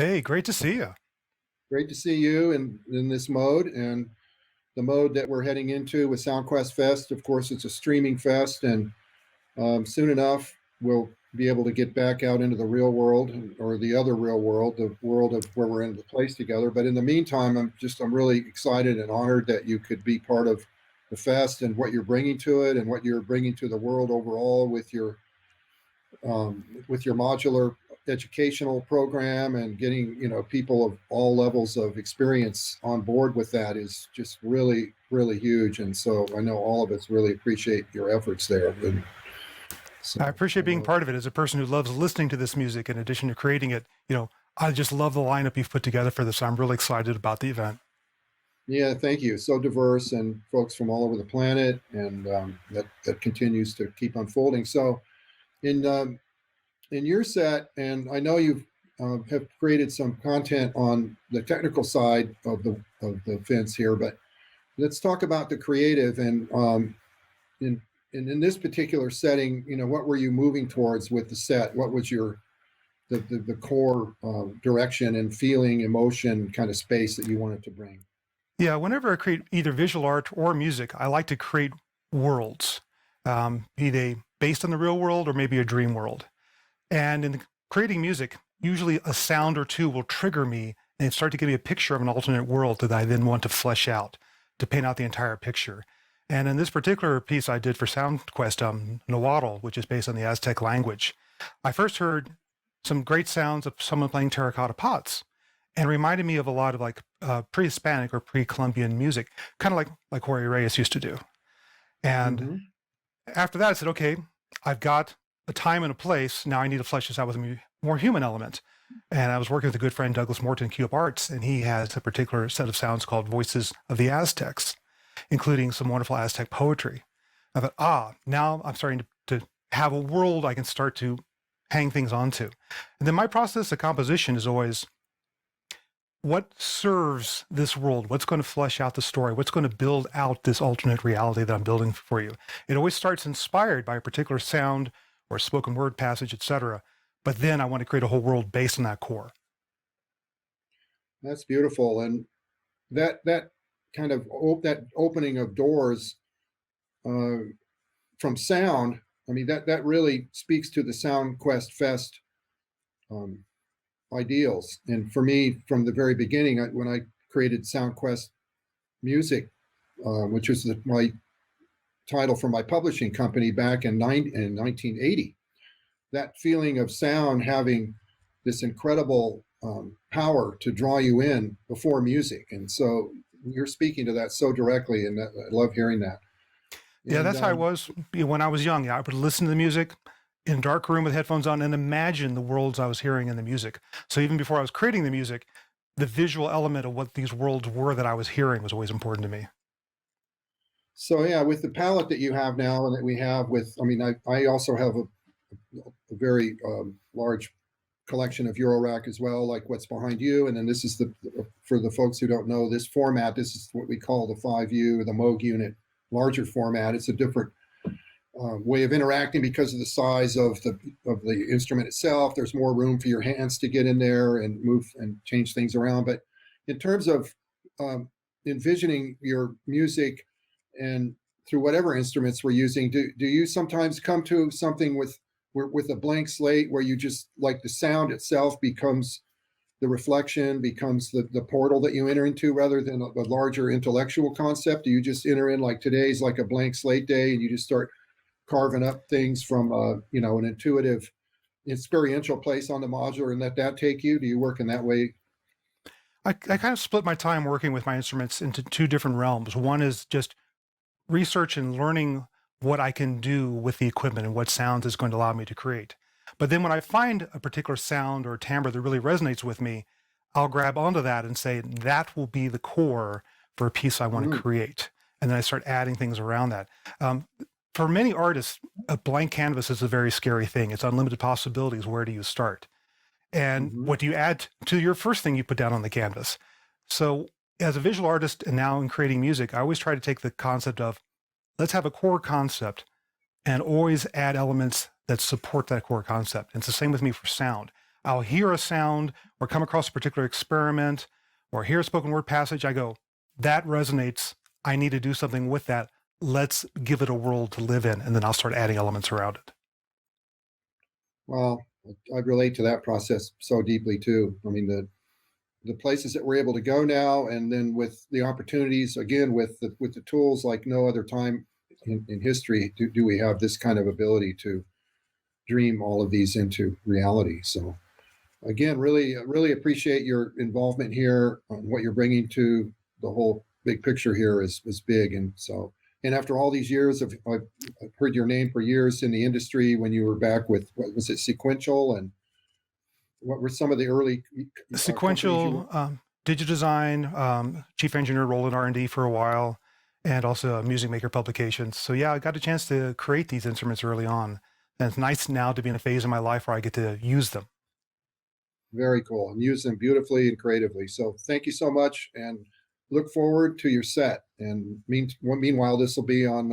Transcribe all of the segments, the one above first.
Hey, great to see you. Great to see you in this mode and the mode that we're heading into with SoundQuest Fest. Of course, it's a streaming fest, and soon enough we'll be able to get back out into the real world or the other real world, the world of where we're in the place together. But in the meantime, I'm really excited and honored that you could be part of the fest and what you're bringing to it and what you're bringing to the world overall with your modular educational program and getting people of all levels of experience on board with that is just really huge. And so I know all of us really appreciate your efforts there. And I so appreciate I being know, part of it as a person who loves listening to this music in addition to creating it. I just love the lineup you've put together for this. I'm really excited about the event. yeah, thank you. So diverse and folks from all over the planet, and that continues to keep unfolding. So in in your set, and I know you've have created some content on the technical side of the fence here, but let's talk about the creative and in in this particular setting. What were you moving towards with the set? What was the core direction and feeling, emotion kind of space that you wanted to bring? Yeah, whenever I create either visual art or music, I like to create worlds, be they based on the real world or maybe a dream world. And in creating music, usually a sound or two will trigger me and start to give me a picture of an alternate world that I then want to flesh out to paint out the entire picture. And in this particular piece I did for SoundQuest, Nahuatl, which is based on the Aztec language, I first heard some great sounds of someone playing terracotta pots and reminded me of a lot of like pre-Hispanic or pre-Columbian music, kind of like Jorge Reyes used to do. And Hmm. after that, I said, okay, I've got a time and a place. Now I need to flesh this out with a more human element. And I was working with a good friend, Douglas Morton, Cube Arts, and he has a particular set of sounds called Voices of the Aztecs, including some wonderful Aztec poetry. I thought, now I'm starting to have a world I can start to hang things onto. And then my process of composition is always what serves this world? What's going to flesh out the story? What's going to build out this alternate reality that I'm building for you? It always starts inspired by a particular sound or spoken word passage, etc. But then I want to create a whole world based on that core. That's beautiful, and that kind of that opening of doors uh, from sound. I mean, that really speaks to the SoundQuest Fest um, ideals. And for me, from the very beginning, when I created SoundQuest Music, which was my title for my publishing company back in 1980, that feeling of sound having this incredible power to draw you in before music. And so you're speaking to that so directly, and I love hearing that. Yeah, And that's how I was when I was young. I would listen to the music in a dark room with headphones on and imagine the worlds I was hearing in the music. So even before I was creating the music, the visual element of what these worlds were that I was hearing was always important to me. so, yeah, with the palette that you have now and that we have with, I mean, I also have a very large collection of Eurorack as well, like what's behind you. And then this is for the folks who don't know this format, this is what we call the 5U, the Moog unit, larger format. It's a different way of interacting because of the size of the instrument itself. There's more room for your hands to get in there and move and change things around. But in terms of um, envisioning your music and through whatever instruments we're using, do you sometimes come to something with a blank slate where you just like the sound itself becomes the reflection, becomes the portal that you enter into rather than a larger intellectual concept? Do you just enter in like today's like a blank slate day and you just start carving up things from an intuitive experiential place on the modular and let that take you? Do you work in that way? I kind of split my time working with my instruments into two different realms. One is just research and learning what I can do with the equipment and what sounds is going to allow me to create. But then when I find a particular sound or timbre that really resonates with me, I'll grab onto that and say, that will be the core for a piece I want to Mm, create. And then I start adding things around that. For many artists, a blank canvas is a very scary thing. It's unlimited possibilities. Where do you start? And hmm. what do you add to your first thing you put down on the canvas? So as a visual artist and now in creating music, I always try to take the concept of let's have a core concept and always add elements that support that core concept. And it's the same with me for sound. I'll hear a sound or come across a particular experiment or hear a spoken word passage. I go, that resonates. I need to do something with that. Let's give it a world to live in. And then I'll start adding elements around it. Well, I relate to that process so deeply too. I mean, the places that we're able to go now, and then with the opportunities, again, with the tools like no other time in history, do we have this kind of ability to dream all of these into reality. So again, really appreciate your involvement here. What you're bringing to the whole big picture here is big. And so, and after all these years of, I've heard your name for years in the industry when you were back with, what was it, Sequential, and what were some of the early Sequential, Digidesign, chief engineer role in R&D for a while, and also Music Maker Publications. So yeah, I got a chance to create these instruments early on. And it's nice now to be in a phase in my life where I get to use them. Very cool, and use them beautifully and creatively. So thank you so much, and look forward to your set. And meanwhile, this will be on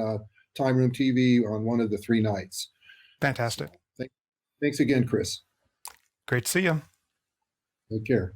Timeroom TV on one of the 3 nights. Fantastic. So, thanks again, Chris. Great to see you. Take care.